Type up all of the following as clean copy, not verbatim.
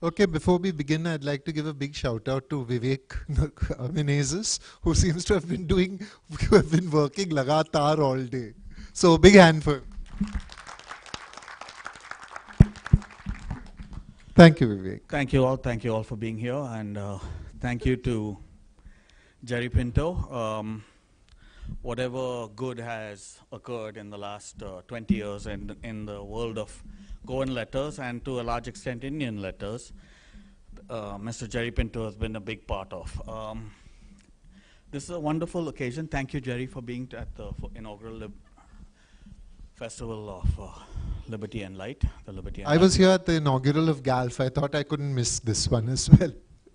Okay, before we begin, I'd like to give a big shout out to Vivek Menezes, who seems to have been working lagatar all day. So big hand for him. Thank you, Vivek. Thank you all for being here, and thank you to Jerry Pinto. Whatever good has occurred in the last 20 years in the world of Goan letters and to a large extent Indian letters, Mr. Jerry Pinto has been a big part of. This is a wonderful occasion. Thank you, Jerry, for being at the inaugural Festival of Liberty and Light. I was here at the inaugural of GALF. I thought I couldn't miss this one as well.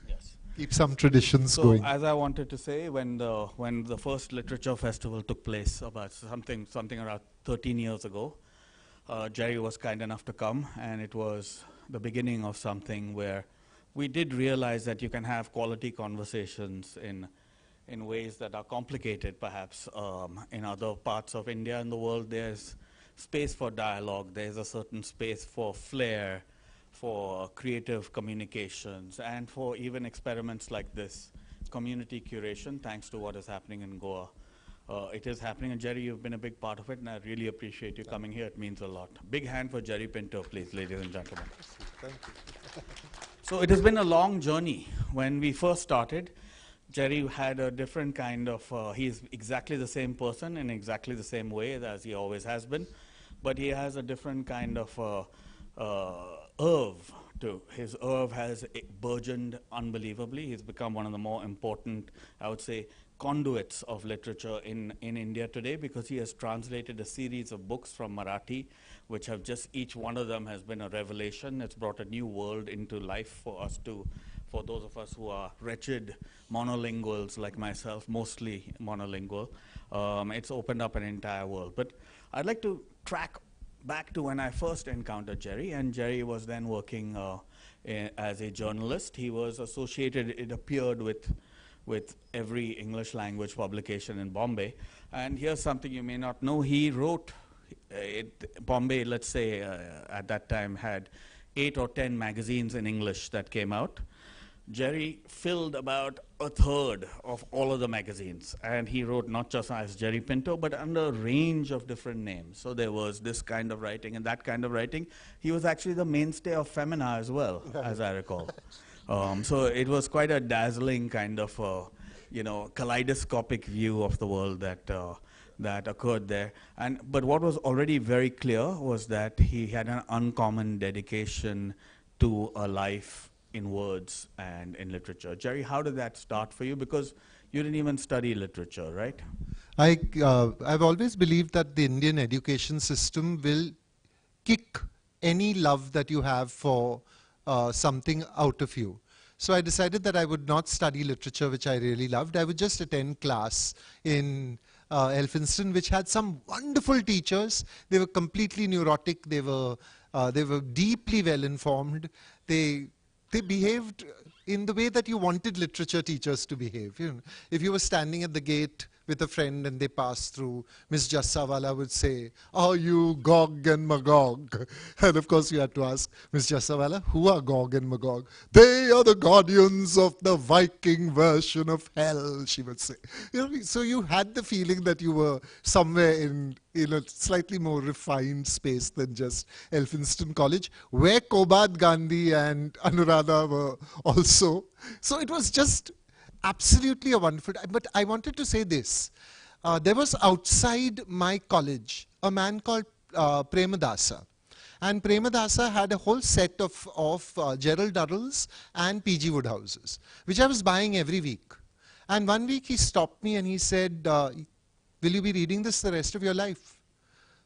Yes. Keep some traditions going. So, as I wanted to say, when the first literature festival took place about something around 13 years ago, Jerry was kind enough to come, and it was the beginning of something where we did realize that you can have quality conversations in ways that are complicated, perhaps. In other parts of India and the world, there's space for dialogue. There's a certain space for flair, for creative communications, and for even experiments like this, community curation, thanks to what is happening in Goa. It is happening, and Jerry, you've been a big part of it, and I really appreciate you coming here. It means a lot. Big hand for Jerry Pinto, please, ladies and gentlemen. Thank you. So it has been a long journey. When we first started, Jerry had a different kind of, he's exactly the same person in exactly the same way as he always has been, but he has a different kind of oeuvre too. His oeuvre has burgeoned unbelievably. He's become one of the more important, I would say, conduits of literature in India today, because he has translated a series of books from Marathi, which have just, each one of them has been a revelation. It's brought a new world into life for us for those of us who are wretched monolinguals like myself, mostly monolingual. It's opened up an entire world. But I'd like to track back to when I first encountered Jerry, and Jerry was then working as a journalist. He was associated, it appeared, with every English language publication in Bombay. And here's something you may not know. He wrote, Bombay, let's say, at that time had 8 or 10 magazines in English that came out. Jerry filled about a third of all of the magazines, and he wrote not just as Jerry Pinto, but under a range of different names. So there was this kind of writing and that kind of writing. He was actually the mainstay of Femina as well, as I recall. So it was quite a dazzling kind of, kaleidoscopic view of the world that occurred there. But what was already very clear was that he had an uncommon dedication to a life in words and in literature. Jerry, how did that start for you? Because you didn't even study literature, right? I've always believed that the Indian education system will kick any love that you have for something out of you. So I decided that I would not study literature, which I really loved. I would just attend class in Elphinstone, which had some wonderful teachers. They were completely neurotic. They were deeply well informed. They behaved in the way that you wanted literature teachers to behave. You know, if you were standing at the gate with a friend and they passed through, Miss Jassawala would say, "Are you Gog and Magog?" And of course you had to ask, "Miss Jassawala, who are Gog and Magog?" "They are the guardians of the Viking version of hell," she would say. You know, so you had the feeling that you were somewhere in a slightly more refined space than just Elphinstone College, where Kobad Gandhi and Anuradha were also. So it was just absolutely a wonderful time. But I wanted to say this. There was outside my college a man called Premadasa. And Premadasa had a whole set of Gerald Durrells and P.G. Woodhouses, which I was buying every week. And one week he stopped me and he said, "Will you be reading this the rest of your life?"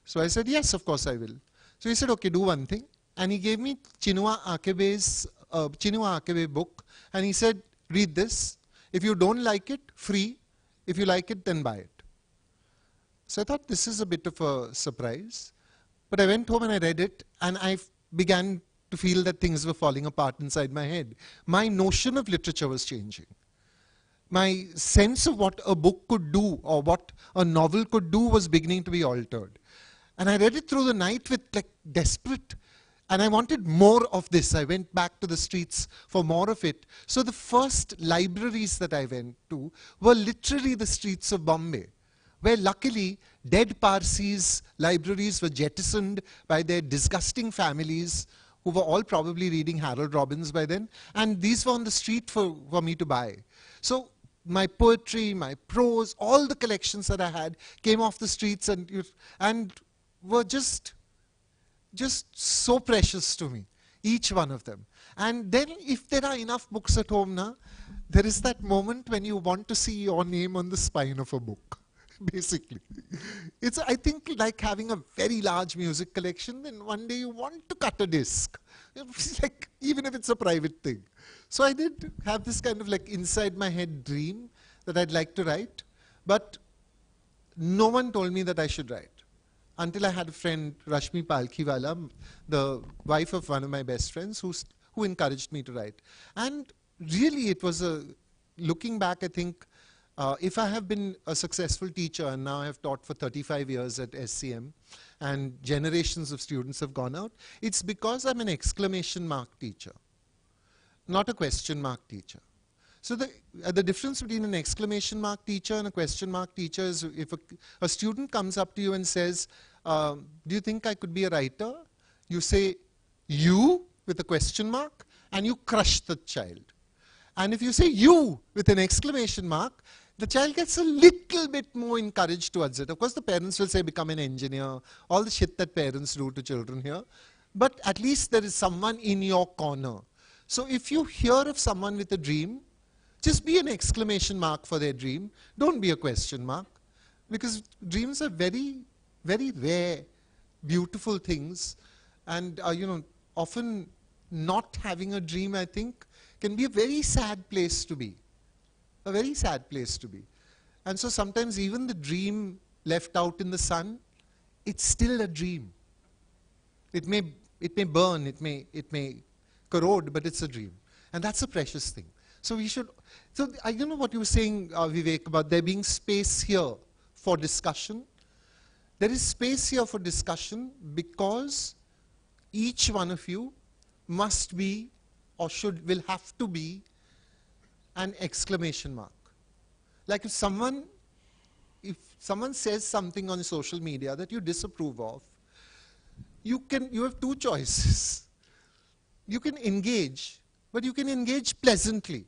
So I said, "Yes, of course I will." So he said, "Okay, do one thing." And he gave me Chinua Achebe book. And he said, "Read this. If you don't like it, free. If you like it, then buy it." So I thought this is a bit of a surprise. But I went home and I read it, and I began to feel that things were falling apart inside my head. My notion of literature was changing. My sense of what a book could do or what a novel could do was beginning to be altered. And I read it through the night with like desperate And I wanted more of this. I went back to the streets for more of it. So the first libraries that I went to were literally the streets of Bombay, where luckily dead Parsis libraries were jettisoned by their disgusting families, who were all probably reading Harold Robbins by then, and these were on the street for me to buy. So my poetry, my prose, all the collections that I had came off the streets and were just so precious to me, each one of them. And then if there are enough books at home now, there is that moment when you want to see your name on the spine of a book, basically. It's, I think, like having a very large music collection, then one day you want to cut a disc. It's like, even if it's a private thing. So I did have this kind of like inside my head dream that I'd like to write, but no one told me that I should write. Until I had a friend, Rashmi Palkhiwala, the wife of one of my best friends, who encouraged me to write. And really, it was looking back, I think, if I have been a successful teacher, and now I have taught for 35 years at SCM, and generations of students have gone out, it's because I'm an exclamation mark teacher, not a question mark teacher. So the difference between an exclamation mark teacher and a question mark teacher is if a student comes up to you and says, do you think I could be a writer? You say, you, with a question mark, and you crush the child. And if you say you, with an exclamation mark, the child gets a little bit more encouraged towards it. Of course, the parents will say, become an engineer, all the shit that parents do to children here. But at least there is someone in your corner. So if you hear of someone with a dream, just be an exclamation mark for their dream. Don't be a question mark. Because dreams are very, very rare, beautiful things. And, you know, often not having a dream, I think, can be a very sad place to be. A very sad place to be. And so sometimes even the dream left out in the sun, it's still a dream. It may burn, it may corrode, but it's a dream. And that's a precious thing. So we should, so I don't know what you were saying, Vivek, about there being space here for discussion. There is space here for discussion because each one of you must be, or will have to be, an exclamation mark. Like if someone says something on social media that you disapprove of, you have two choices. You can engage, but you can engage pleasantly.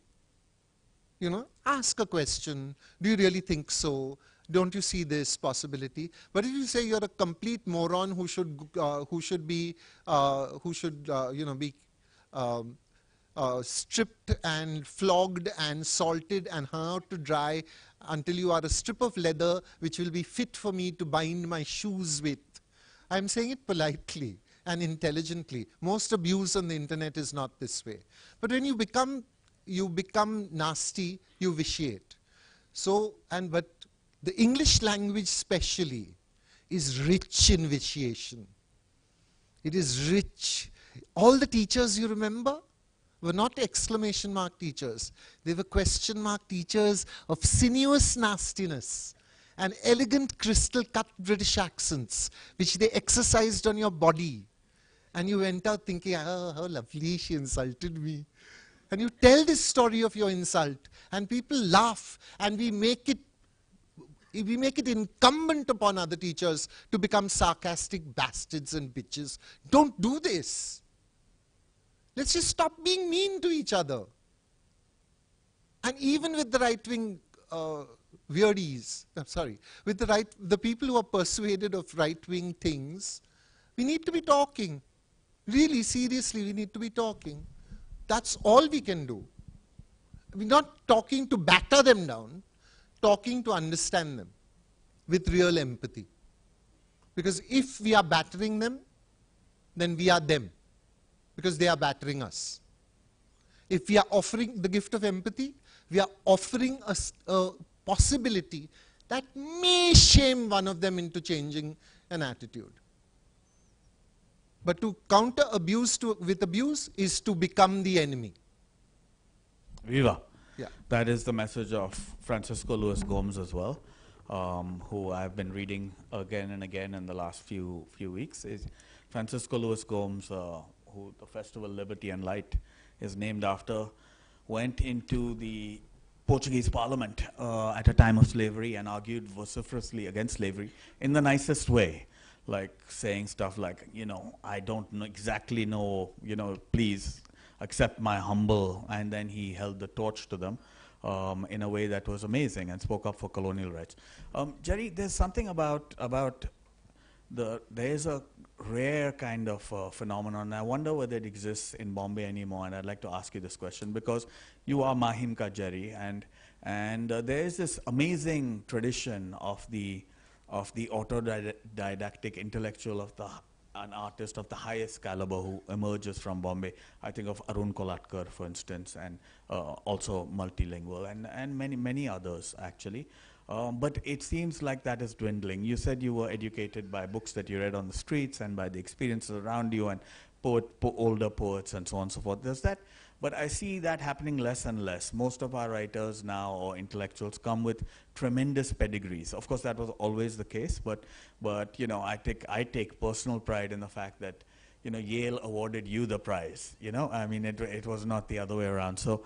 You know, ask a question. Do you really think so? Don't you see this possibility? But if you say you're a complete moron who should be stripped and flogged and salted and hung out to dry until you are a strip of leather which will be fit for me to bind my shoes with. I'm saying it politely and intelligently. Most abuse on the internet is not this way. But when you become nasty, you vitiate. So, but the English language specially is rich in vitiation. It is rich. All the teachers you remember were not exclamation mark teachers. They were question mark teachers of sinuous nastiness and elegant crystal cut British accents, which they exercised on your body. And you went out thinking, oh, how lovely, she insulted me. And you tell this story of your insult, and people laugh, and we make it incumbent upon other teachers to become sarcastic bastards and bitches. Don't do this. Let's just stop being mean to each other. And even with the right-wing weirdies, with the people who are persuaded of right-wing things, we need to be talking. Really, seriously, we need to be talking. That's all we can do. We're not talking to batter them down, talking to understand them with real empathy. Because if we are battering them, then we are them. Because they are battering us. If we are offering the gift of empathy, we are offering us a possibility that may shame one of them into changing an attitude. But to counter abuse with abuse is to become the enemy. Viva. Yeah. That is the message of Francisco Luis Gomes as well. who I've been reading again and again in the last few weeks, is Francisco Luis Gomes, who the Festival Liberty and Light is named after, went into the Portuguese Parliament at a time of slavery and argued vociferously against slavery in the nicest way, like saying stuff like, I don't exactly know, please accept my humble, and then he held the torch to them in a way that was amazing and spoke up for colonial rights. Jerry, there's something about there's a rare kind of phenomenon. I wonder whether it exists in Bombay anymore, and I'd like to ask you this question because you are Mahimka, Jerry, and there is this amazing tradition of the autodidactic intellectual an artist of the highest caliber who emerges from Bombay. I think of Arun Kolatkar, for instance, and also multilingual, and many others actually. But it seems like that is dwindling. You said you were educated by books that you read on the streets and by the experiences around you and older poets and so on and so forth. There's that, but I see that happening less and less. Most of our writers now, or intellectuals, come with tremendous pedigrees. Of course, that was always the case, but I take personal pride in the fact that Yale awarded you the prize. I mean, it was not the other way around. So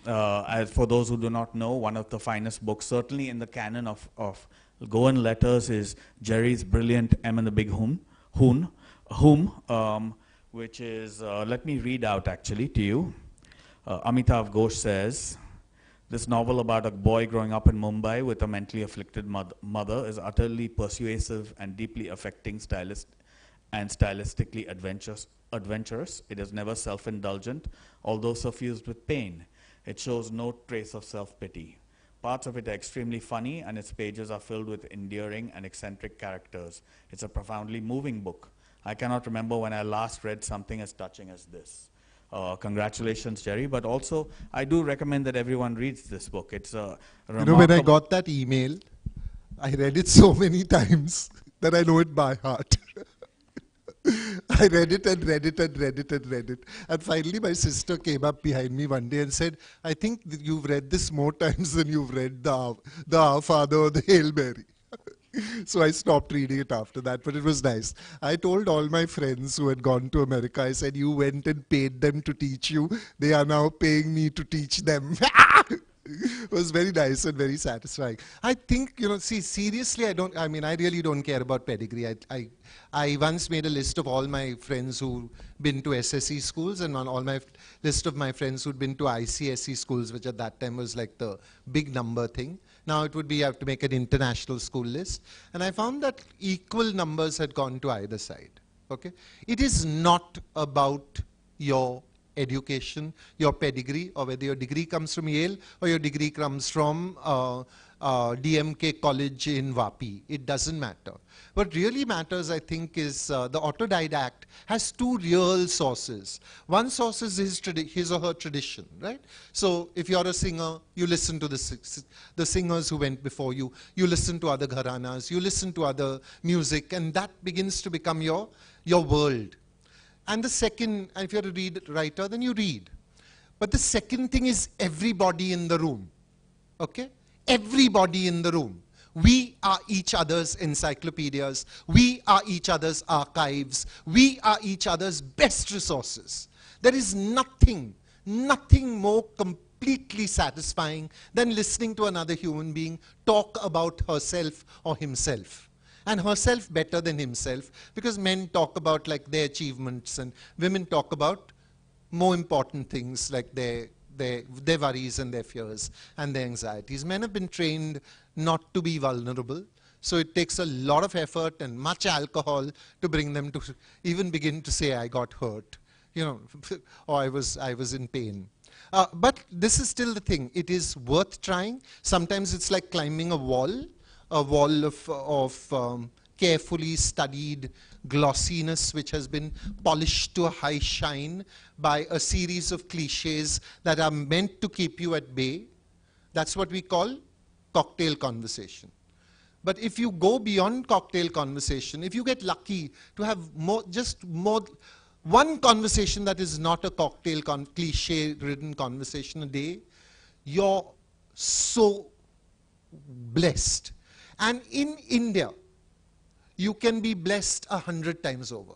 as for those who do not know, one of the finest books, certainly in the canon of Goan letters, is Jerry's brilliant M and the Big Hoon, which is, let me read out actually to you. Amitav Ghosh says, this novel about a boy growing up in Mumbai with a mentally afflicted mother is utterly persuasive and deeply affecting stylistically adventurous. It is never self-indulgent, although suffused with pain. It shows no trace of self-pity. Parts of it are extremely funny, and its pages are filled with endearing and eccentric characters. It's a profoundly moving book. I cannot remember when I last read something as touching as this. Congratulations, Jerry, but also I do recommend that everyone reads this book. It's a remarkable... when I got that email, I read it so many times that I know it by heart. I read it and read it and read it and read it. And finally my sister came up behind me one day and said, I think that you've read this more times than you've read the Our Father or the Hail Mary. So I stopped reading it after that, but it was nice. I told all my friends who had gone to America, I said, you went and paid them to teach you. They are now paying me to teach them. It was very nice and very satisfying. I think, seriously, I really don't care about pedigree. I once made a list of all my friends who'd been to SSE schools and on all my list of my friends who'd been to ICSE schools, which at that time was like the big number thing. Now it would be, you have to make an international school list. And I found that equal numbers had gone to either side. Okay? It is not about your education, your pedigree, or whether your degree comes from Yale or your degree comes from DMK College in Vapi. It doesn't matter. What really matters, I think, is the autodidact has two real sources. One source is his or her tradition, right? So if you're a singer, you listen to the singers who went before you. You listen to other gharanas. You listen to other music, and that begins to become your world. And the second, if you're a writer, then you read. But the second thing is everybody in the room. Okay? Everybody in the room. We are each other's encyclopedias. We are each other's archives. We are each other's best resources. There is nothing more completely satisfying than listening to another human being talk about herself or himself. And herself better than himself, because men talk about like their achievements and women talk about more important things like their worries and their fears and their anxieties. Men have been trained not to be vulnerable, so it takes a lot of effort and much alcohol to bring them to even begin to say, I got hurt, or I was in pain. But this is still the thing. It is worth trying. Sometimes it's like climbing a wall of carefully studied glossiness which has been polished to a high shine by a series of cliches that are meant to keep you at bay. That's what we call cocktail conversation. But if you go beyond cocktail conversation, if you get lucky to have one conversation that is not a cocktail cliche-ridden conversation a day, you're so blessed. And in India, you can be blessed 100 times over.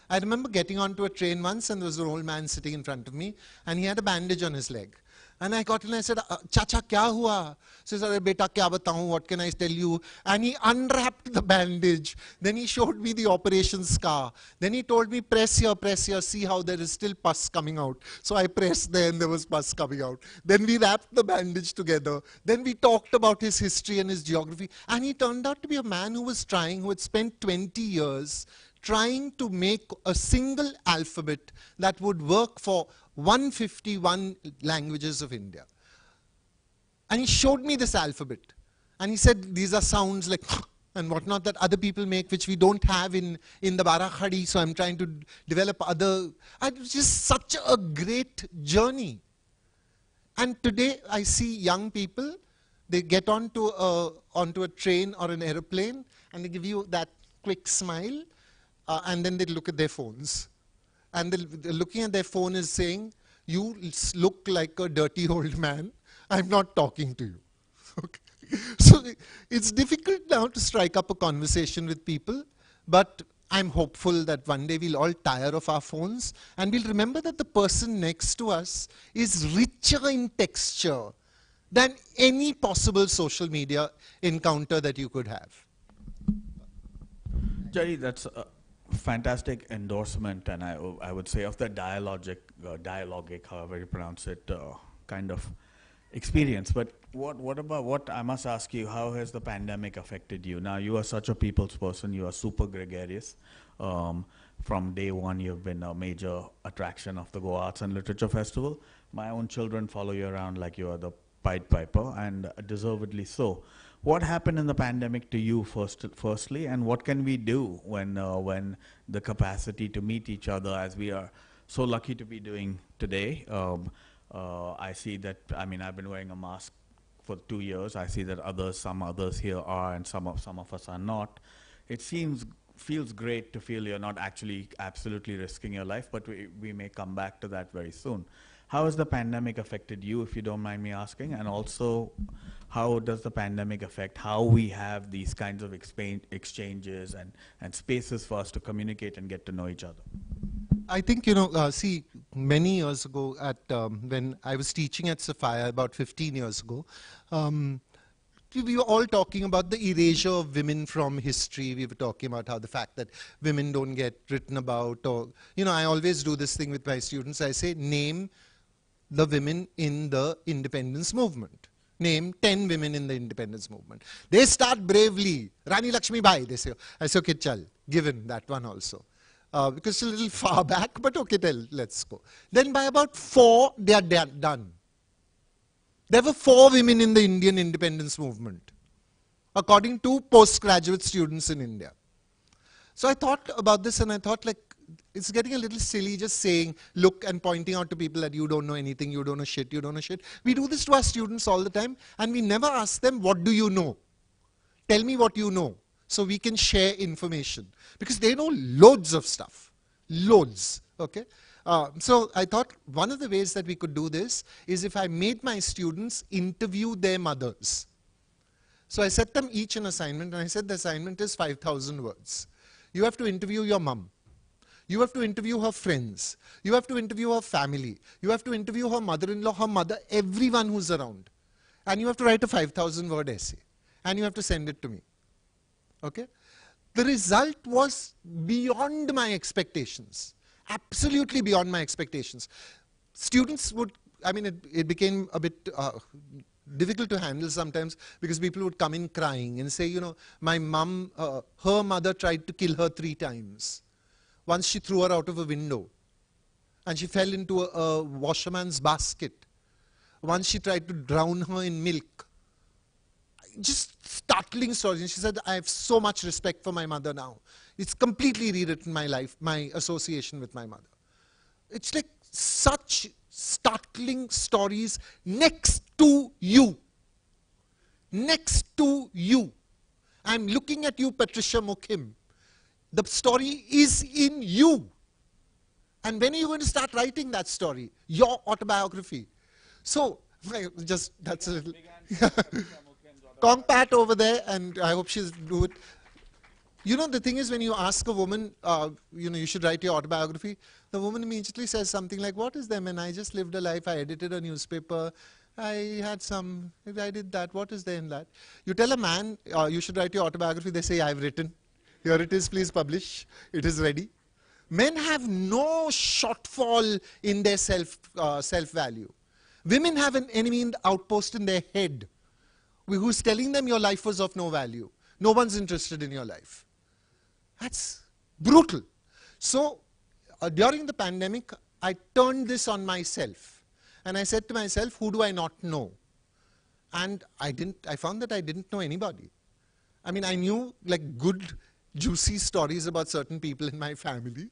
I remember getting onto a train once and there was an old man sitting in front of me and he had a bandage on his leg. And I got in and I said, Chacha, kya hua? So he said, beta, kya batao, what can I tell you? And he unwrapped the bandage. Then he showed me the operation scar. Then he told me, press here, see how there is still pus coming out. So I pressed there and there was pus coming out. Then we wrapped the bandage together. Then we talked about his history and his geography. And he turned out to be a man who was trying, who had spent 20 years trying to make a single alphabet that would work for 151 languages of India. And he showed me this alphabet. And he said, these are sounds like and whatnot that other people make, which we don't have in the Barakhadi, so I'm trying to develop other. And it was just such a great journey. And today I see young people, they get onto a train or an aeroplane, and they give you that quick smile, and then they look at their phones. And they're looking at their phone is saying, you look like a dirty old man, I'm not talking to you. Okay. So it's difficult now to strike up a conversation with people, but I'm hopeful that one day we'll all tire of our phones and we'll remember that the person next to us is richer in texture than any possible social media encounter that you could have. Jerry, that's a fantastic endorsement, and I would say of the dialogic, however you pronounce it, kind of experience. But what I must ask you, how has the pandemic affected you? Now, you are such a people's person, you are super gregarious. From day one, you've been a major attraction of the Goa Arts and Literature Festival. My own children follow you around like you are the Pied Piper, and deservedly so. What happened in the pandemic to you firstly, and what can we do when the capacity to meet each other, as we are so lucky to be doing today? I see that, I mean, I've been wearing a mask for 2 years. I see that some others here are, and some of us are not. It feels great to feel you're not actually absolutely risking your life, but we may come back to that very soon. How has the pandemic affected you, if you don't mind me asking? And also, how does the pandemic affect how we have these kinds of exchanges and spaces for us to communicate and get to know each other? I think, see, many years ago, when I was teaching at Sophia about 15 years ago, we were all talking about the erasure of women from history. We were talking about how the fact that women don't get written about, or, I always do this thing with my students. I say, name the women in the independence movement. Name 10 women in the independence movement. They start bravely. Rani Lakshmi Bai, they say. I say, okay, chal, given that one also. Because it's a little far back, but okay, let's go. Then by about 4, they are done. There were 4 women in the Indian independence movement, according to postgraduate students in India. So I thought about this and I thought, like, it's getting a little silly just saying, look, and pointing out to people that you don't know anything, you don't know shit, you don't know shit. We do this to our students all the time, and we never ask them, what do you know? Tell me what you know, so we can share information. Because they know loads of stuff, loads, okay? So I thought one of the ways that we could do this is if I made my students interview their mothers. So I set them each an assignment, and I said the assignment is 5,000 words. You have to interview your mom. You have to interview her friends. You have to interview her family. You have to interview her mother-in-law, her mother, everyone who's around. And you have to write a 5,000-word essay. And you have to send it to me. Okay? The result was beyond my expectations. Absolutely beyond my expectations. Students would, I mean, it became a bit difficult to handle sometimes because people would come in crying and say, my mom, her mother tried to kill her 3 times. Once she threw her out of a window and she fell into a washerman's basket. Once she tried to drown her in milk. Just startling stories. And she said, I have so much respect for my mother now. It's completely rewritten my life, my association with my mother. It's like such startling stories next to you. Next to you. I'm looking at you, Patricia Mukhim. The story is in you. And when are you going to start writing that story? Your autobiography. So, that's a little... Kong Pat over there, and I hope she's do it. You know, the thing is, when you ask a woman, you should write your autobiography, the woman immediately says something like, what is them? And I just lived a life, I edited a newspaper, I did that, what is there in that? You tell a man, you should write your autobiography, they say, I've written. Here it is, please publish. It is ready. Men have no shortfall in their self-value. Women have an enemy outpost in their head who's telling them your life was of no value. No one's interested in your life. That's brutal. So during the pandemic, I turned this on myself. And I said to myself, who do I not know? And I found that I didn't know anybody. I mean, I knew like good, juicy stories about certain people in my family.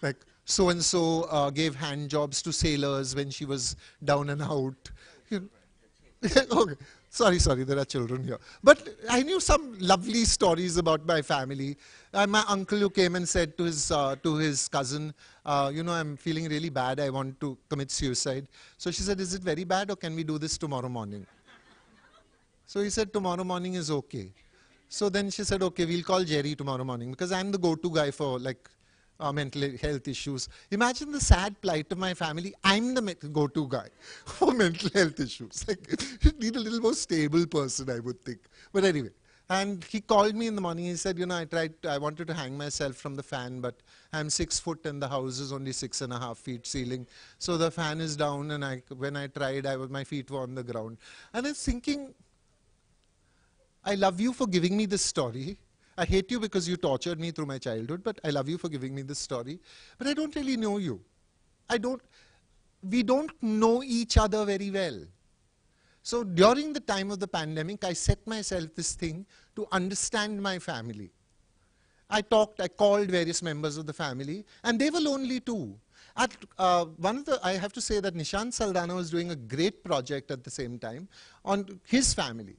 Like so-and-so gave hand jobs to sailors when she was down and out. You know. Okay. Sorry, there are children here. But I knew some lovely stories about my family. My uncle who came and said to his cousin, I'm feeling really bad, I want to commit suicide. So she said, is it very bad or can we do this tomorrow morning? So he said, tomorrow morning is okay. So then she said, okay, we'll call Jerry tomorrow morning because I'm the go-to guy for like mental health issues. Imagine the sad plight of my family. I'm the go-to guy for mental health issues. Like, you need a little more stable person, I would think. But anyway, and he called me in the morning. He said, I wanted to hang myself from the fan, but I'm 6 foot and the house is only 6.5 feet ceiling. So the fan is down, and when I tried, my feet were on the ground. And I was thinking, I love you for giving me this story. I hate you because you tortured me through my childhood, but I love you for giving me this story. But I don't really know you. We don't know each other very well. So during the time of the pandemic, I set myself this thing to understand my family. I called various members of the family, and they were lonely too. I have to say that Nishant Saldana was doing a great project at the same time on his family.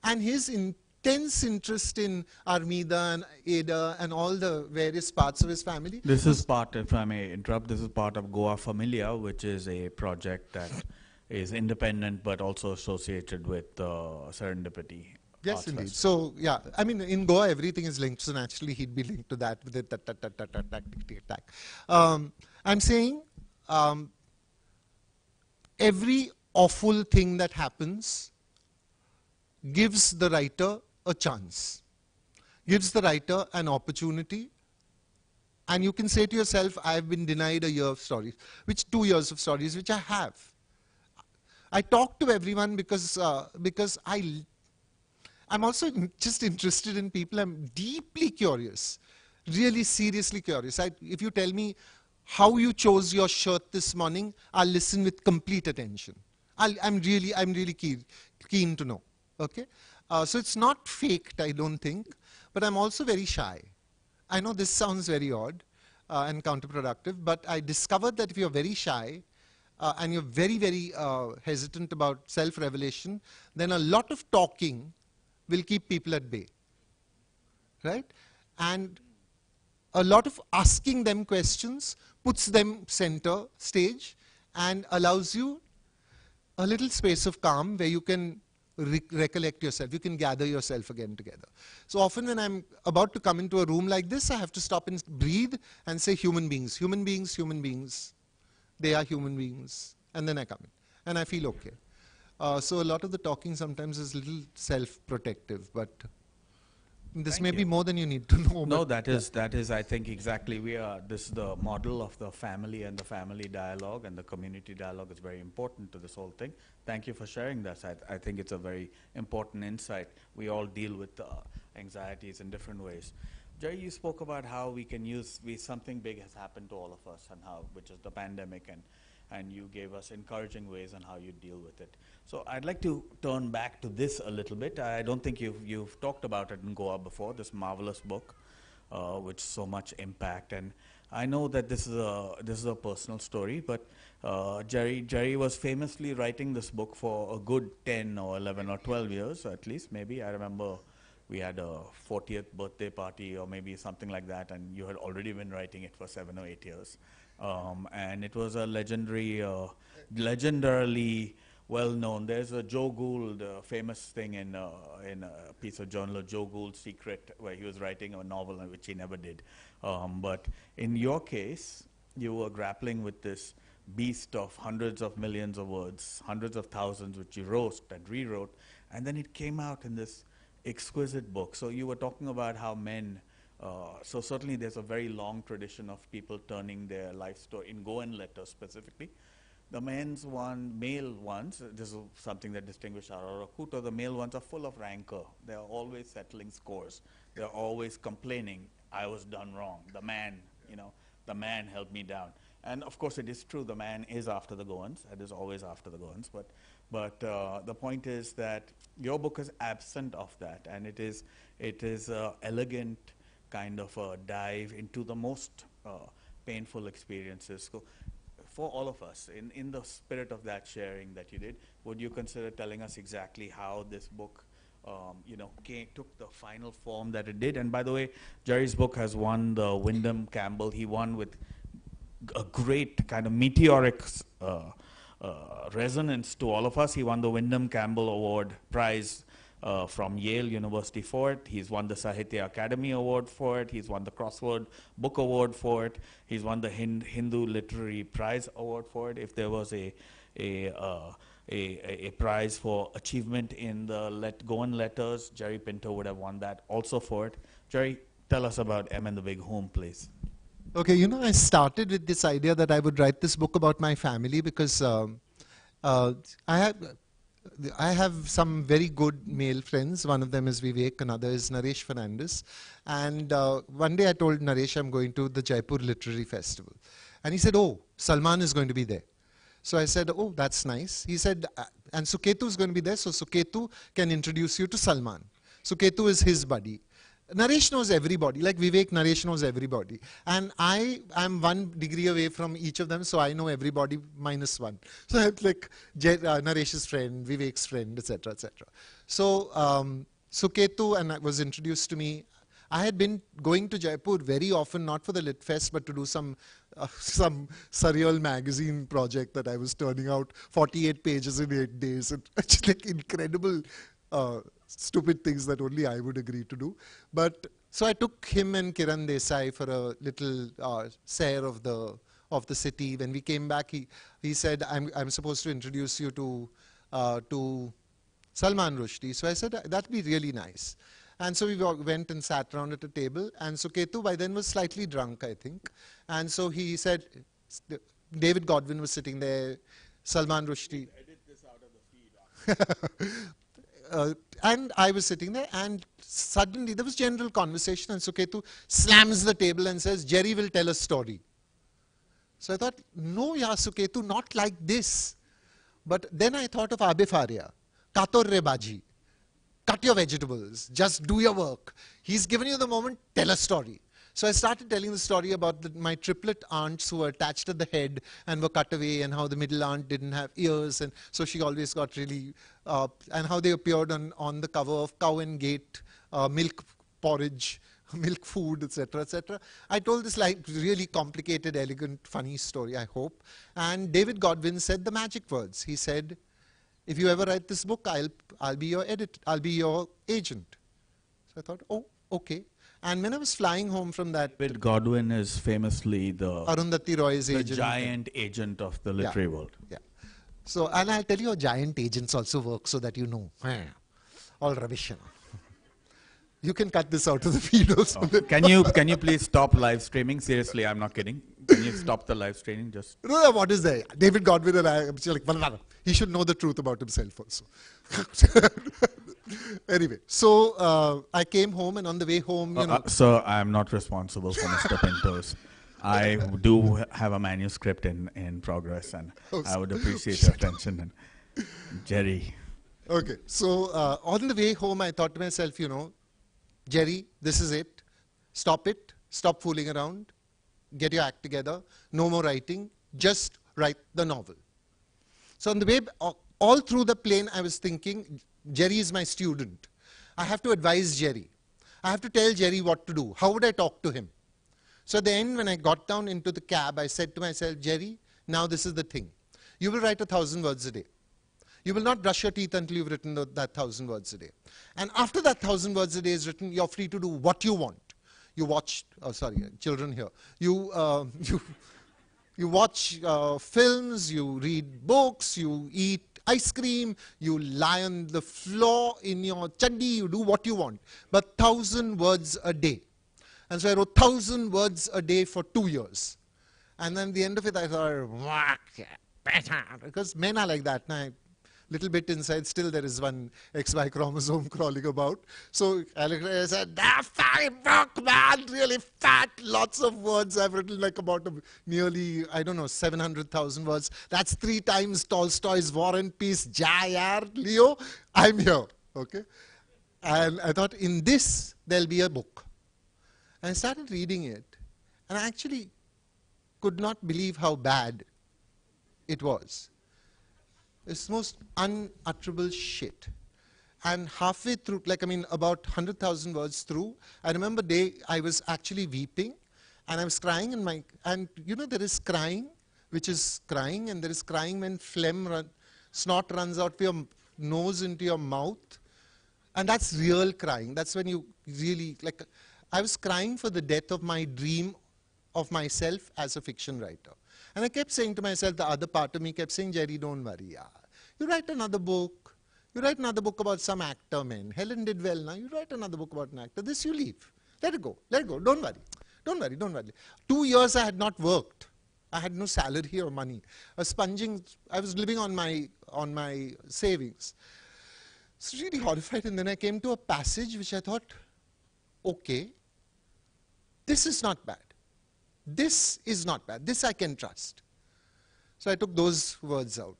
And his intense interest in Armida and Ada and all the various parts of his family. This is part, if I may interrupt, this is part of Goa Familia, which is a project that is independent but also associated with Serendipity. Yes, Arts indeed. Festival. So, yeah, I mean, in Goa, everything is linked. So naturally, he'd be linked to that with it. I'm saying every awful thing that happens gives the writer a chance, gives the writer an opportunity. And you can say to yourself, I've been denied a year of stories, 2 years of stories, which I have. I talk to everyone because I'm also just interested in people. I'm deeply curious, really seriously curious. If you tell me how you chose your shirt this morning, I'll listen with complete attention. I'm really keen to know. Okay, so it's not faked, I don't think, but I'm also very shy. I know this sounds very odd and counterproductive, but I discovered that if you're very shy and you're very hesitant about self-revelation, then a lot of talking will keep people at bay, right? And a lot of asking them questions puts them center stage and allows you a little space of calm where you can recollect yourself, you can gather yourself again together. So often when I'm about to come into a room like this, I have to stop and breathe and say human beings, human beings, human beings. They are human beings. And then I come in and I feel okay. So a lot of the talking sometimes is a little self-protective, but this Thank may you. be more than you need to know. No, that is, I think, exactly. This is the model of the family and the family dialogue, and the community dialogue is very important to this whole thing. Thank you for sharing that. I think it's a very important insight. We all deal with anxieties in different ways. Jerry, you spoke about how we can something big has happened to all of us, and which is the pandemic, and you gave us encouraging ways on how you deal with it. So I'd like to turn back to this a little bit. I don't think you've talked about it in Goa before, this marvelous book, which so much impact. And I know that this is a personal story, but Jerry was famously writing this book for a good 10 or 11 or 12 years, at least, maybe. I remember we had a 40th birthday party or maybe something like that, and you had already been writing it for 7 or 8 years. And it was a legendarily well known. There's a Joe Gould famous thing in a piece of journal, Joe Gould's Secret, where he was writing a novel, which he never did. But in your case, you were grappling with this beast of hundreds of millions of words, hundreds of thousands, which you wrote and rewrote, and then it came out in this exquisite book. So you were talking about how men, so certainly there's a very long tradition of people turning their life story, in Goan letters specifically. The male ones, this is something that distinguishes Arora Kuto, the male ones are full of rancor. They're always settling scores. They're always complaining, I was done wrong. The man, the man held me down. And of course it is true, the man is after the Goans. It is always after the Goans. But the point is that your book is absent of that. And it is elegant kind of a dive into the most painful experiences. So for all of us, in the spirit of that sharing that you did, would you consider telling us exactly how this book took the final form that it did? And by the way, Jerry's book has won the Wyndham Campbell. He won with a great kind of meteoric resonance to all of us. He won the Wyndham Campbell Award prize from Yale University for it. He's won the Sahitya Academy Award for it. He's won the Crossword Book Award for it. He's won the Hindu Literary Prize Award for it. If there was a prize for achievement in the Goan letters, Jerry Pinto would have won that also for it. Jerry, tell us about M and the Big Home, please. Okay, I started with this idea that I would write this book about my family because I have some very good male friends. One of them is Vivek, another is Naresh Fernandez. And one day I told Naresh I'm going to the Jaipur Literary Festival. And he said, oh, Salman is going to be there. So I said, oh, that's nice. He said, and Suketu is going to be there, so Suketu can introduce you to Salman. Suketu is his buddy. Naresh knows everybody, like Vivek, Naresh knows everybody. And I am 1 degree away from each of them, so I know everybody minus one. So I'm like Naresh's friend, Vivek's friend, etc., etc. So Suketu was introduced to me. I had been going to Jaipur very often, not for the Lit Fest, but to do some surreal magazine project that I was turning out 48 pages in 8 days. And it's like incredible stupid things that only I would agree to do. But so I took him and Kiran Desai for a little sair of the city. When we came back, he said, I'm supposed to introduce you to Salman Rushdie. So I said, that'd be really nice. And so we went and sat around at a table. And Suketu by then was slightly drunk, I think. And so he said, David Godwin was sitting there, Salman Rushdie. Edit this out of the feed. And I was sitting there, and suddenly there was general conversation, and Suketu slams the table and says, Jerry will tell a story. So I thought, no, yeah, Suketu, not like this. But then I thought of Abe Faria, Kator Re Baji, cut your vegetables, just do your work. He's given you the moment, tell a story. So I started telling the story about my triplet aunts who were attached at the head and were cut away, and how the middle aunt didn't have ears, and so she always got really, and how they appeared on the cover of Cow and Gate, milk porridge, milk food, etc., etc. I told this like really complicated, elegant, funny story, I hope. And David Godwin said the magic words. He said, if you ever write this book, I'll be your editor, I'll be your agent. So I thought, oh, okay. And when I was flying home from that... David Godwin is famously the Arundhati Roy's agent. The giant agent of the literary world. Yeah. So, and I'll tell you how giant agents also work so that you know. All rubbish. You can cut this out of the feed also. Oh. Can you please stop live streaming? Seriously, I'm not kidding. Can you stop the live streaming? Just no, what is there? David Godwin and I, like, he should know the truth about himself also. Anyway, so I came home, and on the way home, Sir, I'm not responsible for Mr. Pinto's. I do have a manuscript in progress, and I would appreciate your attention. And Jerry. Okay, so on the way home, I thought to myself, Jerry, this is it. Stop it. Stop fooling around. Get your act together. No more writing. Just write the novel. So on the way, all through the plane, I was thinking, Jerry is my student. I have to advise Jerry. I have to tell Jerry what to do. How would I talk to him? So at the end, when I got down into the cab, I said to myself, Jerry, now this is the thing. You will write 1,000 words a day. You will not brush your teeth until you've written that 1,000 words a day. And after that 1,000 words a day is written, you're free to do what you want. You watch, oh sorry, children here. You watch films, you read books, you eat ice cream, you lie on the floor in your chaddi, you do what you want. But 1,000 words a day. And so I wrote 1,000 words a day for 2 years. And then at the end of it, I thought, because men are like that. Now, little bit inside, still there is one XY chromosome crawling about. So I said, that fat book, man, really fat, lots of words. I've written like about nearly, I don't know, 700,000 words. That's 3 times Tolstoy's War and Peace. Ja, yaar, Leo, I'm here, okay? And I thought, in this, there'll be a book. And I started reading it, and I actually could not believe how bad it was. It's most unutterable shit. And halfway through, like, I mean, about 100,000 words through, I remember I was actually weeping, and I was crying in my, and you know, there is crying, which is crying, and there is crying when snot runs out of your nose into your mouth. And that's real crying. That's when you really, like, I was crying for the death of my dream of myself as a fiction writer. And I kept saying to myself, the other part of me kept saying, Jerry, don't worry. Yeah. You write another book. You write another book about some actor, man. Helen did well now. You write another book about an actor. This you leave. Let it go. Let it go. Don't worry. Don't worry. Don't worry. 2 years I had not worked. I had no salary or money. I was living on my savings. It's really horrified. And then I came to a passage which I thought, okay, this is not bad. This is not bad. This I can trust. So I took those words out.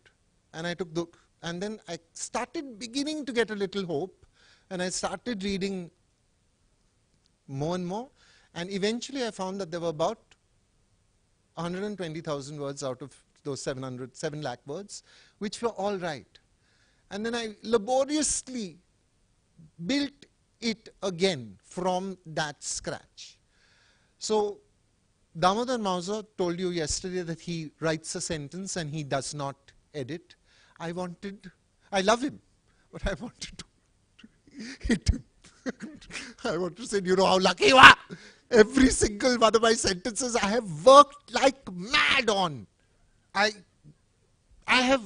And and then I started beginning to get a little hope. And I started reading more and more. And eventually I found that there were about 120,000 words out of those 7 lakh words, which were all right. And then I laboriously built it again from that scratch. So Damodar Mauser told you yesterday that he writes a sentence and he does not edit. I love him, but I wanted to hit him. I want to say, you know how lucky you are. Every single one of my sentences I have worked like mad on. I have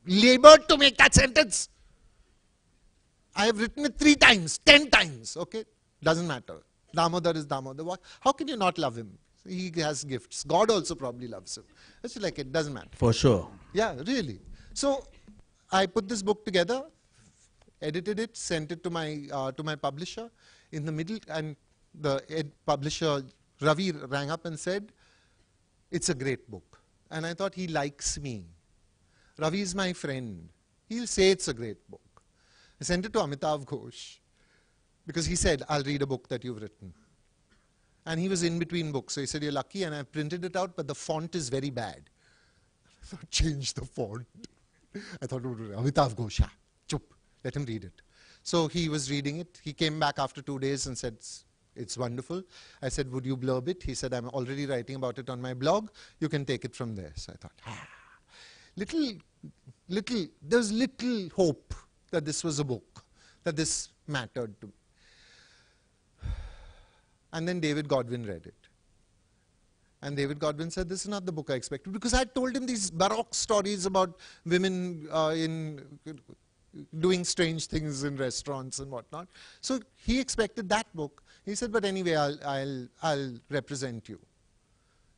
labored to make that sentence. I have written it 3 times, 10 times, okay? Doesn't matter. Damodar is Damodar. How can you not love him? He has gifts. God also probably loves him. It's like it doesn't matter. For sure. Yeah, really. So I put this book together, edited it, sent it to my publisher. In the middle, and the publisher Ravi rang up and said, "It's a great book." And I thought, he likes me. Ravi is my friend. He'll say it's a great book. I sent it to Amitav Ghosh because he said, "I'll read a book that you've written." And he was in between books. So he said, "You're lucky." And I printed it out, but the font is very bad. I thought, change the font. I thought, Amitav Ghosh, chup, let him read it. So he was reading it. He came back after 2 days and said, "It's wonderful." I said, "Would you blurb it?" He said, "I'm already writing about it on my blog. You can take it from there." So I thought, there's little hope that this was a book, that this mattered to me. And then David Godwin read it. And David Godwin said, "This is not the book I expected." Because I had told him these baroque stories about women doing strange things in restaurants and whatnot. So he expected that book. He said, "But anyway, I'll represent you."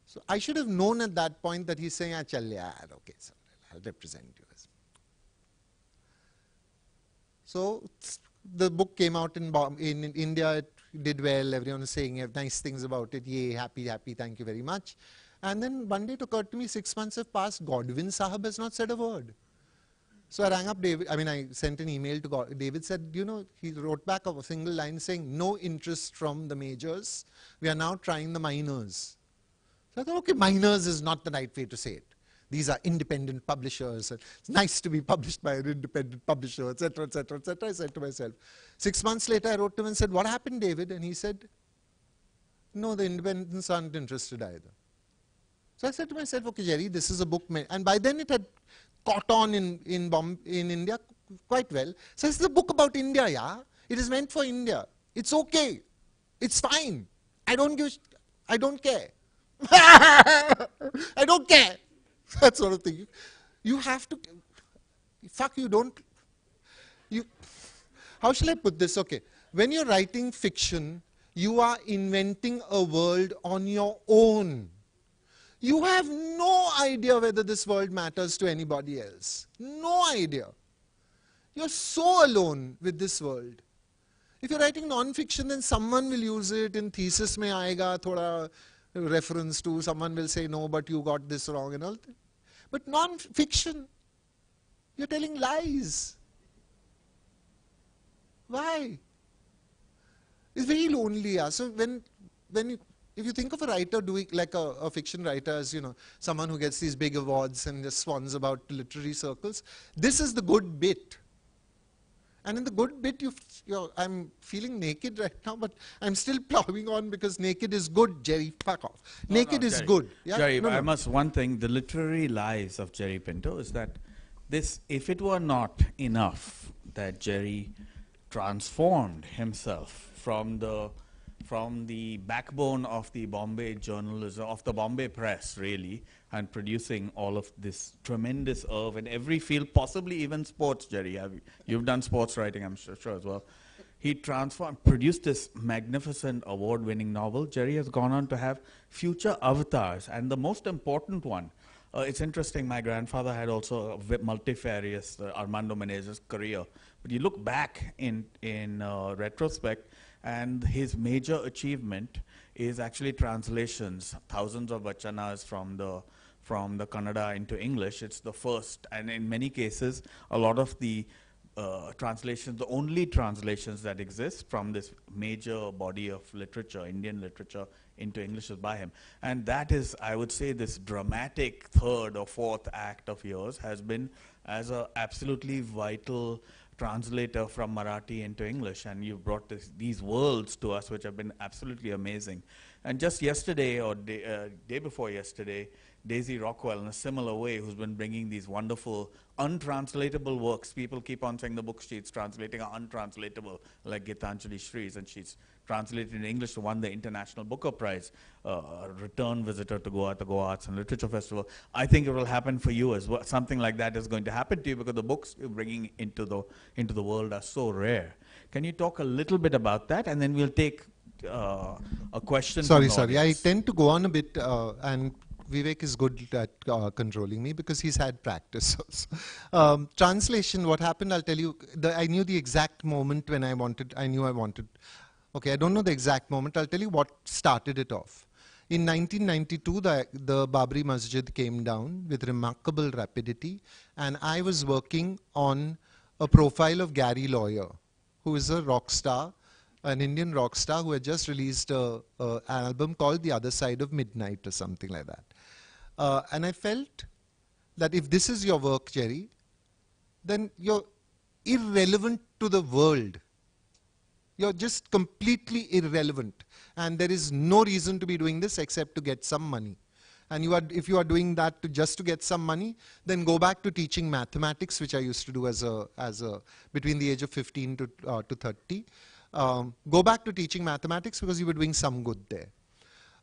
So I should have known at that point that he's saying, "Chal yaar, okay, so I'll represent you." So the book came out in India. It did well. Everyone was saying nice things about it. Yay, happy, happy, thank you very much. And then one day it occurred to me, 6 months have passed. Godwin Sahab has not said a word. So I rang up David. I sent an email to David. Said, he wrote back a single line saying, "No interest from the majors. We are now trying the minors." So I thought, okay, minors is not the right way to say it. These are independent publishers. It's nice to be published by an independent publisher, etc., etc., etc. I said to myself. 6 months later, I wrote to him and said, "What happened, David?" And he said, "No, the independents aren't interested either." So I said to myself, okay, Jerry, this is a book. And by then it had caught on in India quite well. So this is a book about India, yeah? It is meant for India. It's okay. It's fine. I don't give, I don't care. I don't care. That sort of thing. You have to, fuck you, don't, you, how shall I put this? Okay. When you're writing fiction, you are inventing a world on your own. You have no idea whether this world matters to anybody else. No idea. You're so alone with this world. If you're writing non-fiction, then someone will use it in thesis mein aayega, thoda reference to, someone will say, no, but you got this wrong and all. But non-fiction, you're telling lies. Why? It's very lonely. Yeah. So if you think of a writer doing, like a fiction writer as, you know, someone who gets these big awards and just swans about literary circles, this is the good bit. And in the good bit, I'm feeling naked right now, but I'm still plowing on because naked is good, Jerry. Fuck off. No, Naked no, is Jerry. good. Yeah? Jerry, No, I no. must, one thing, the literary lives of Jerry Pinto is that this, if it were not enough that Jerry transformed himself from the backbone of the Bombay journalism, of the Bombay press, really, and producing all of this tremendous oeuvre in every field, possibly even sports, Jerry. You've done sports writing, I'm sure as well. He transformed, produced this magnificent award-winning novel. Jerry has gone on to have future avatars, and the most important one, it's interesting, my grandfather had also a multifarious Armando Menezes career. But you look back in retrospect, and his major achievement is actually translations, thousands of vachanas from the Kannada into English. It's the first, and in many cases, a lot of the translations, the only translations that exist from this major body of literature, Indian literature, into English is by him. And that is, I would say, this dramatic third or fourth act of yours has been as an absolutely vital translator from Marathi into English, and you've brought these worlds to us which have been absolutely amazing. And just yesterday, or day before yesterday, Daisy Rockwell, in a similar way, who's been bringing these wonderful untranslatable works. People keep on saying the book she's translating are untranslatable, like Gitanjali Shree's, and she's translated in English to won the International Booker Prize, a return visitor to Goa, the Goa Arts and Literature Festival. I think it will happen for you as well. Something like that is going to happen to you because the books you're bringing into the world are so rare. Can you talk a little bit about that, and then we'll take a question from the Sorry. I audience. tend to go on a bit, and Vivek is good at controlling me because he's had practice. Translation, what happened, I'll tell you. I knew the exact moment when I knew I wanted. Okay, I don't know the exact moment. I'll tell you what started it off. In 1992, the Babri Masjid came down with remarkable rapidity, and I was working on a profile of Gary Lawyer, who is a rock star, an Indian rock star who had just released an album called The Other Side of Midnight or something like that. And I felt that if this is your work, Jerry, then you're irrelevant to the world. You're just completely irrelevant. And there is no reason to be doing this except to get some money. And if you are doing that just to get some money, then go back to teaching mathematics, which I used to do between the age of 15 to 30. Go back to teaching mathematics because you were doing some good there.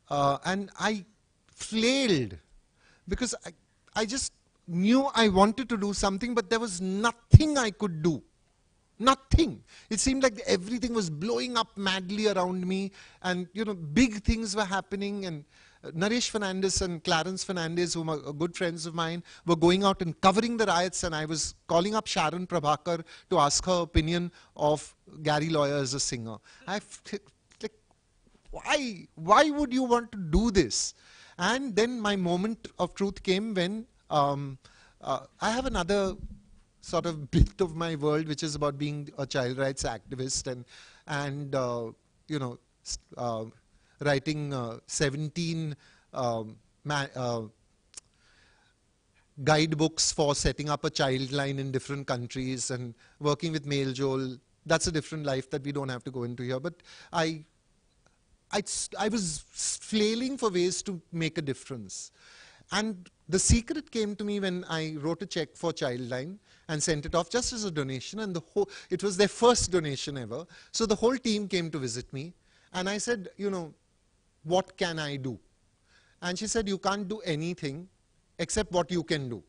And I flailed because I just knew I wanted to do something, but there was nothing I could do. Nothing. It seemed like everything was blowing up madly around me, and big things were happening, and Naresh Fernandez and Clarence Fernandez, who are good friends of mine, were going out and covering the riots, and I was calling up Sharon Prabhakar to ask her opinion of Gary Lawyer as a singer. Like, why would you want to do this? And then my moment of truth came when I have another sort of bit of my world, which is about being a child rights activist and writing 17 guidebooks for setting up a child line in different countries and working with Mail Joel. That's a different life that we don't have to go into here. But I was flailing for ways to make a difference. And the secret came to me when I wrote a check for Childline and sent it off just as a donation, and it was their first donation ever. So the whole team came to visit me, and I said, what can I do? And she said, you can't do anything except what you can do.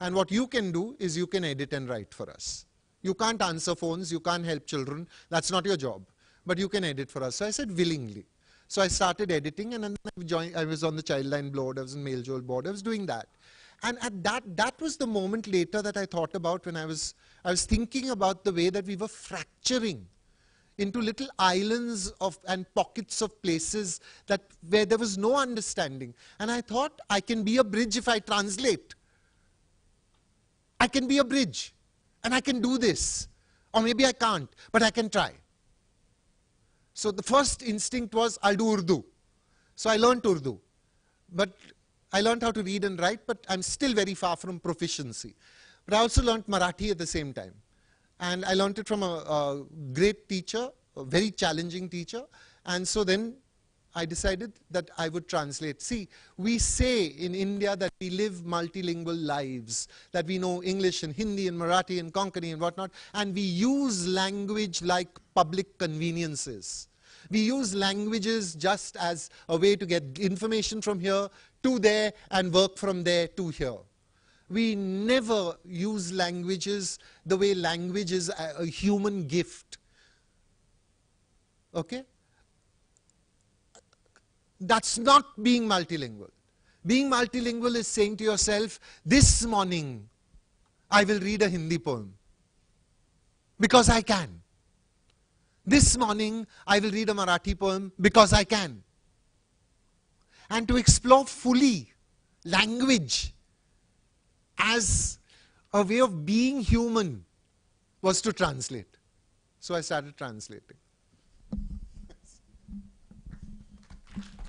And what you can do is you can edit and write for us. You can't answer phones, you can't help children, that's not your job. But you can edit for us. So I said, willingly. So I started editing, and then I was on the Childline board, I was in Mail Joel board, I was doing that. And at that was the moment later that I thought about when I was thinking about the way that we were fracturing into little islands and pockets of places where there was no understanding. And I thought, I can be a bridge if I translate. I can be a bridge, and I can do this. Or maybe I can't, but I can try. So the first instinct was, I'll do Urdu. So I learned Urdu. But I learned how to read and write, but I'm still very far from proficiency. But I also learned Marathi at the same time. And I learned it from a great teacher, a very challenging teacher. And so then I decided that I would translate. See, we say in India that we live multilingual lives, that we know English and Hindi and Marathi and Konkani and whatnot, and we use language like public conveniences. We use languages just as a way to get information from here to there and work from there to here. We never use languages the way language is a human gift. Okay? That's not being multilingual. Being multilingual is saying to yourself, this morning I will read a Hindi poem because I can. This morning I will read a Marathi poem because I can. And to explore fully language as a way of being human was to translate. So I started translating.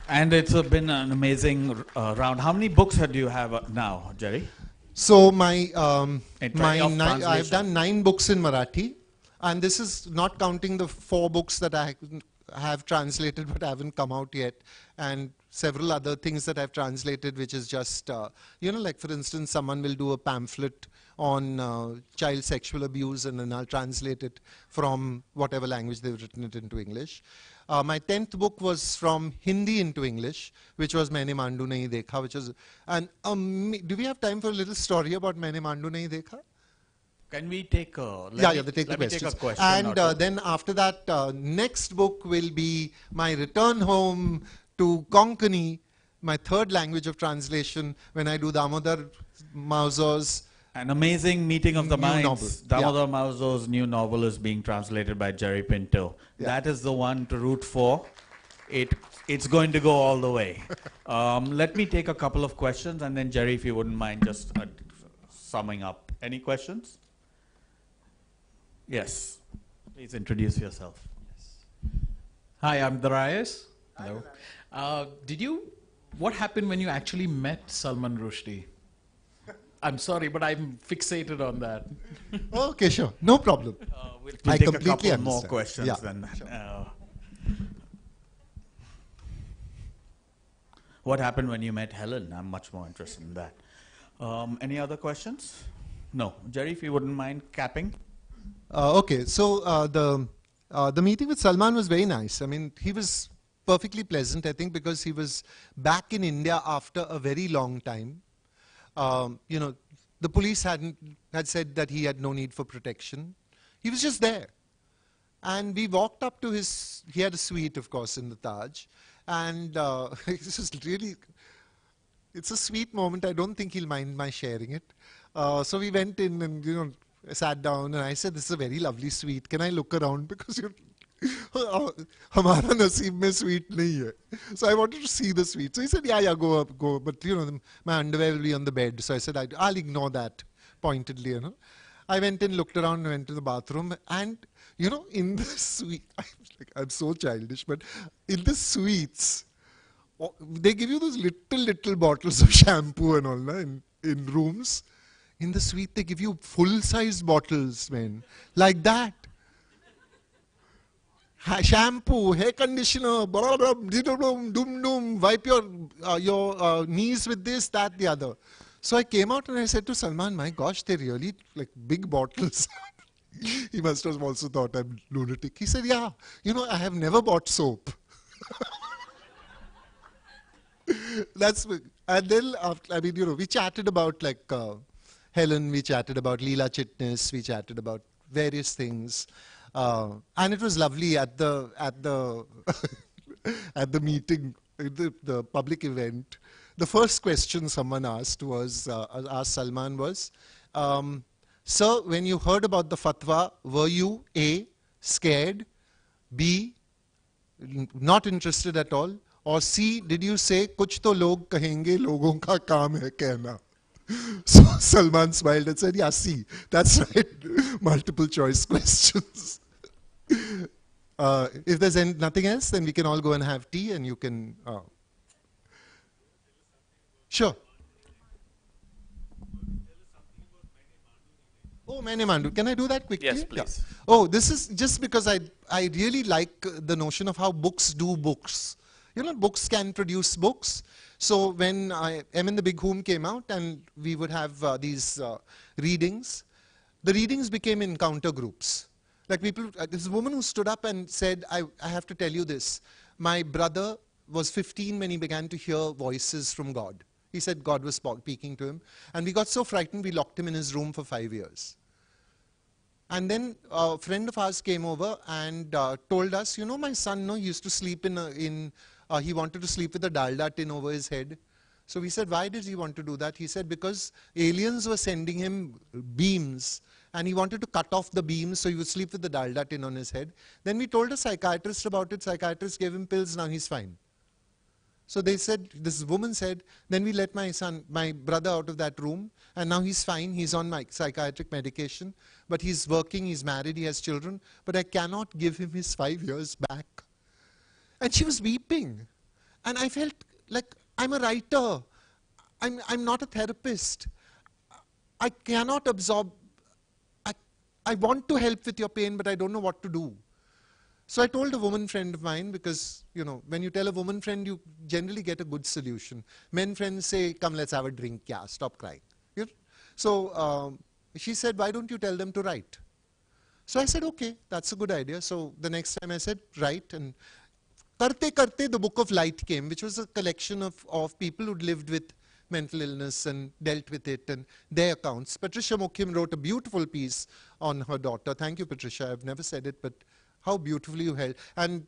And it's been an amazing round. How many books do you have now, Jerry? So I've done 9 books in Marathi, and this is not counting the 4 books that I have translated but haven't come out yet, and several other things that I've translated, which is just, like for instance, someone will do a pamphlet on child sexual abuse, and then I'll translate it from whatever language they've written it into English. My 10th book was from Hindi into English, which was Maine Mandu Nahi Dekha, which was do we have time for a little story about Maine Mandu Nahi Dekha? Can we take take the questions. And then after that, next book will be my return home to Konkani, my 3rd language of translation, when I do Damodar Mauzo's An Amazing Meeting of the Minds. Novel. Damodar Mauzo's new novel is being translated by Jerry Pinto. Yeah. That is the one to root for. It's going to go all the way. Let me take a couple of questions, and then Jerry, if you wouldn't mind just summing up. Any questions? Yes. Please introduce yourself. Yes. Hi, I'm Darius. Hello. What happened when you actually met Salman Rushdie? I'm sorry, but I'm fixated on that. Okay, sure. No problem. We'll take a couple more questions than that. Sure. What happened when you met Helen? I'm much more interested in that. Any other questions? No. Jerry, if you wouldn't mind capping. Okay, so the meeting with Salman was very nice. I mean, he was perfectly pleasant, I think, because he was back in India after a very long time. The police had said that he had no need for protection. He was just there. And we walked up to he had a suite, of course, in the Taj. And it's just really, it's a sweet moment. I don't think he'll mind my sharing it. So we went in and, sat down, and I said, this is a very lovely suite. Can I look around? Because हमारा नसीब में suite नहीं है. So I wanted to see the suite. So he said, yeah, go up, go. But, my underwear will be on the bed. So I said, I'll ignore that pointedly, I went in, looked around, went to the bathroom, and, in the suite, I'm so childish, but in the suites, they give you those little bottles of shampoo and all in rooms. In the suite, they give you full-size bottles, man, like that. shampoo, hair conditioner, blah, blah, blah, doom, doom, wipe your knees with this, that, the other. So I came out and I said to Salman, my gosh, they're really like big bottles. He must have also thought I'm lunatic. He said, yeah, I have never bought soap. And then after, we chatted about like Helen, we chatted about Leela Chitnis, we chatted about various things. And it was lovely at the at the meeting, the public event. The first question someone asked Salman was, sir, when you heard about the fatwa, were you A, scared, B, not interested at all, or C, did you say, kuch to log kahenge, logon ka kaam hai kehna? So Salman smiled and said, yeah, C, that's right. Multiple choice questions. If there's nothing else, then we can all go and have tea and you can... Sure. Oh, Maine Mandu. Can I do that quickly? Yes, please. Yeah. Oh, this is just because I really like the notion of how books do books. Books can produce books. So when M in the Big Whom came out and we would have these readings, the readings became encounter groups. Like people, this woman who stood up and said, I have to tell you this. My brother was 15 when he began to hear voices from God. He said God was speaking to him. And we got so frightened, we locked him in his room for 5 years. And then a friend of ours came over and told us, my son, he used to sleep he wanted to sleep with a dalda tin over his head. So we said, why did he want to do that? He said, because aliens were sending him beams and he wanted to cut off the beams so he would sleep with the dalda tin on his head. Then we told a psychiatrist about it. Psychiatrist gave him pills, now he's fine. So they said, this woman said, then we let my brother out of that room and now he's fine. He's on my psychiatric medication, but he's working, he's married, he has children, but I cannot give him his 5 years back. And she was weeping. And I felt like I'm a writer. I'm not a therapist. I cannot absorb. I want to help with your pain, but I don't know what to do. So I told a woman friend of mine, because, when you tell a woman friend, you generally get a good solution. Men friends say, come, let's have a drink. Yeah, stop crying. So she said, why don't you tell them to write? So I said, okay, that's a good idea. So the next time I said, write. And Karte, the Book of Light came, which was a collection of people who'd lived with mental illness and dealt with it and their accounts. Patricia Mukhim wrote a beautiful piece on her daughter. Thank you, Patricia. I've never said it, but how beautifully you held. And,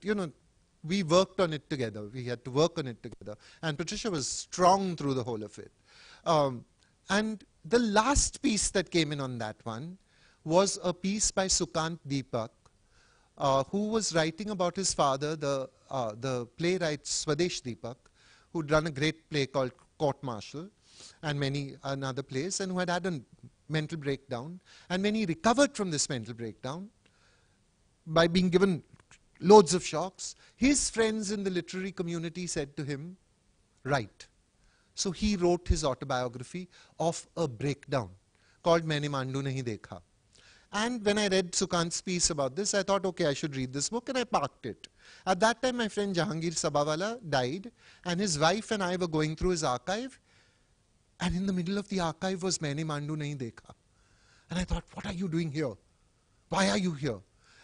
we worked on it together. We had to work on it together. And Patricia was strong through the whole of it. And the last piece that came in on that one was a piece by Sukant Deepak, who was writing about his father, the playwright Swadesh Deepak, who'd run a great play called Court Martial and many other plays, and who had a mental breakdown. And when he recovered from this mental breakdown, by being given loads of shocks, his friends in the literary community said to him, write. So he wrote his autobiography of a breakdown called Maine Mandu Nahi Dekha. And when I read Sukant's piece about this, I thought, okay, I should read this book, and I parked it. At that time, my friend Jahangir Sabawala died, and his wife and I were going through his archive, and in the middle of the archive was Maine Mandu Nahi Dekha. And I thought, what are you doing here? Why are you here?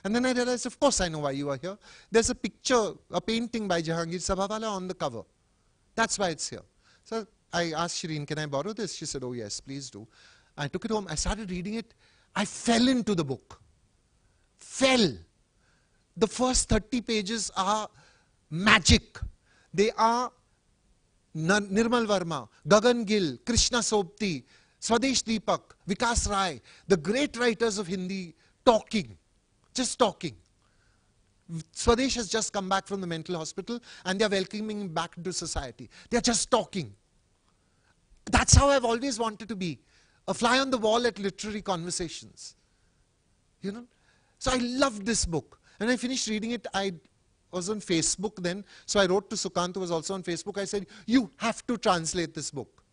And then I realized, of course I know why you are here. There's a picture, a painting by Jahangir Sabawala on the cover. That's why it's here. So I asked Shireen, can I borrow this? She said, oh yes, please do. I took it home, I started reading it. I fell into the book. Fell. The first 30 pages are magic. They are Nirmal Verma, Gagan Gill, Krishna Sobti, Swadesh Deepak, Vikas Rai, the great writers of Hindi talking, just talking. Swadesh has just come back from the mental hospital and they are welcoming him back into society. They are just talking. That's how I've always wanted to be. A fly on the wall at literary conversations. So I loved this book. And I finished reading it. I was on Facebook then. So I wrote to Sukant, who was also on Facebook. I said, you have to translate this book.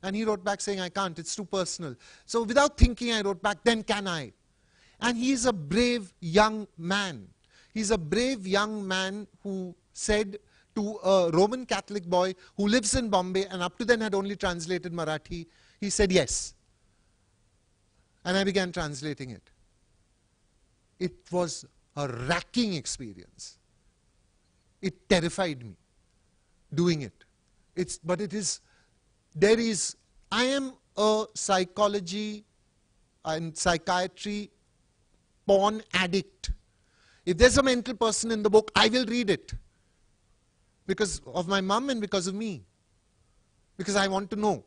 And he wrote back saying, I can't, it's too personal. So without thinking, I wrote back, then can I? And he is a brave young man. He's a brave young man who said to a Roman Catholic boy who lives in Bombay and up to then had only translated Marathi, he said yes. And I began translating it. It was a racking experience. It terrified me doing it. I am a psychology and psychiatry porn addict. If there's a mental person in the book, I will read it. Because of my mum and because of me. Because I want to know,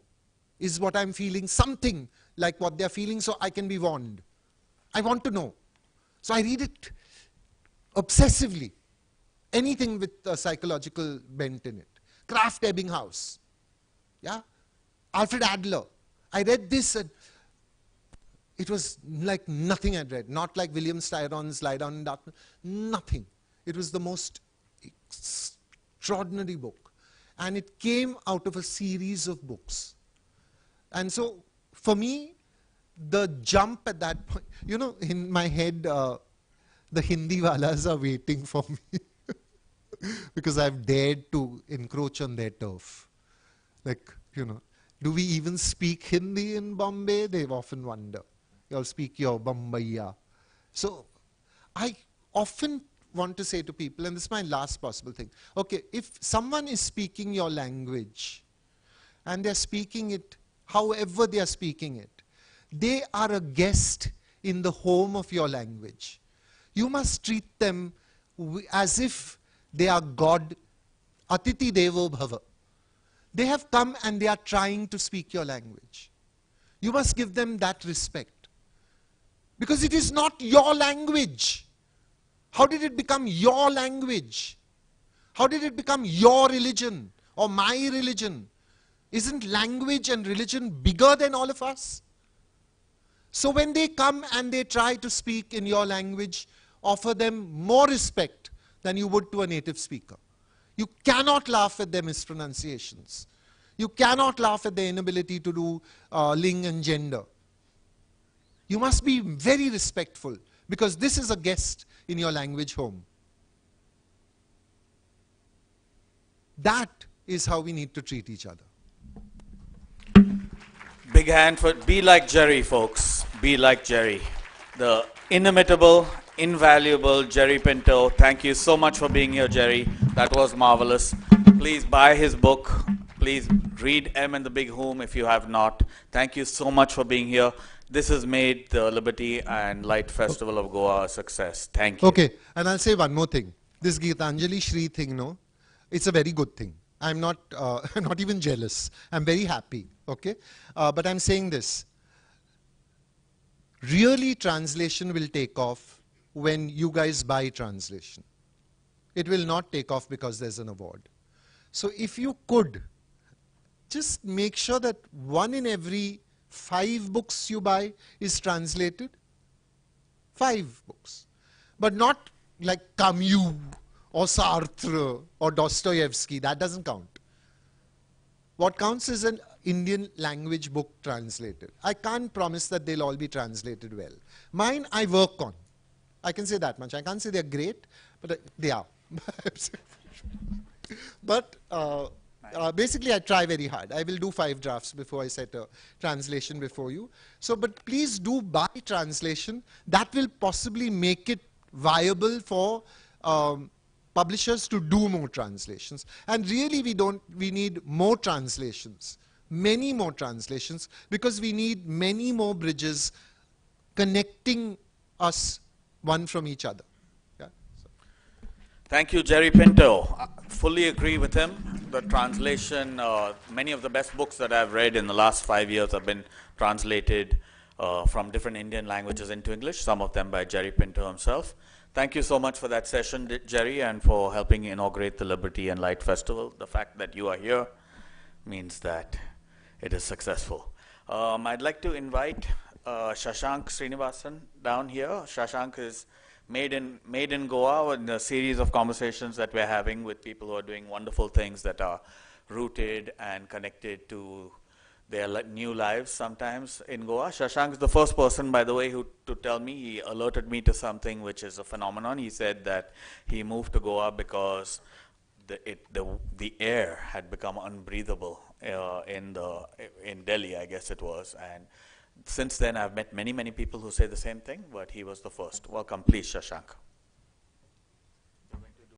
is what I'm feeling something like what they're feeling so I can be warned? I want to know. So I read it obsessively. Anything with a psychological bent in it. Kraft Ebbinghaus. Yeah? Alfred Adler. I read this and it was like nothing I'd read. Not like William Styron's Lie Down in Darkness. Nothing. It was the most extraordinary book. And it came out of a series of books. And so, for me, the jump at that point, you know, in my head, the Hindi walas are waiting for me. Because I've dared to encroach on their turf. Like, you know, do we even speak Hindi in Bombay? They often wonder. You all speak your Bombaya. So, I often want to say to people, and this is my last possible thing, okay, if someone is speaking your language, and they're speaking it however they are speaking it, they are a guest in the home of your language. You must treat them as if they are God, Atiti Devo Bhava. They have come and they are trying to speak your language. You must give them that respect. Because it is not your language. How did it become your language? How did it become your religion or my religion? Isn't language and religion bigger than all of us? So when they come and they try to speak in your language, offer them more respect than you would to a native speaker. You cannot laugh at their mispronunciations. You cannot laugh at their inability to do ling and gender. You must be very respectful because this is a guest in your language home. That is how we need to treat each other. Big hand for, be like Jerry, folks. Be like Jerry. The inimitable, invaluable Jerry Pinto. Thank you so much for being here, Jerry. That was marvelous. Please buy his book. Please read M and the Big Whom if you have not. Thank you so much for being here. This has made the Liberty and Light Festival of Goa a success. Thank you. Okay, and I'll say one more thing. This Geetanjali Shri thing, no, it's a very good thing. I'm not, not even jealous. I'm very happy, okay? But I'm saying this. Really, translation will take off when you guys buy translation. It will not take off because there's an award. So if you could, just make sure that 1 in every 5 books you buy is translated. 5 books. But not like Camus or Sartre or Dostoevsky. That doesn't count. What counts is an Indian language book translated. I can't promise that they'll all be translated well. Mine I work on. I can say that much. I can't say they're great, but they are. But basically, I try very hard. I will do 5 drafts before I set a translation before you. So, but please do buy translation. That will possibly make it viable for publishers to do more translations. And really, we need more translations, many more translations, because we need many more bridges connecting us one from each other. Yeah? So. Thank you, Jerry Pinto. I fully agree with him. The translation, many of the best books that I've read in the last 5 years have been translated from different Indian languages into English, some of them by Jerry Pinto himself. Thank you so much for that session, Jerry, and for helping inaugurate the Liberty and Light Festival. The fact that you are here means that it is successful. I'd like to invite Shashank Srinivasan down here. Shashank is made in Goa in a series of conversations that we're having with people who are doing wonderful things that are rooted and connected to their new lives sometimes in Goa. Shashank is the first person, by the way, who to tell me. He alerted me to something which is a phenomenon. He said that he moved to Goa because the air had become unbreathable in Delhi, I guess it was. And since then, I've met many people who say the same thing, but he was the first. Welcome, please, Shashank.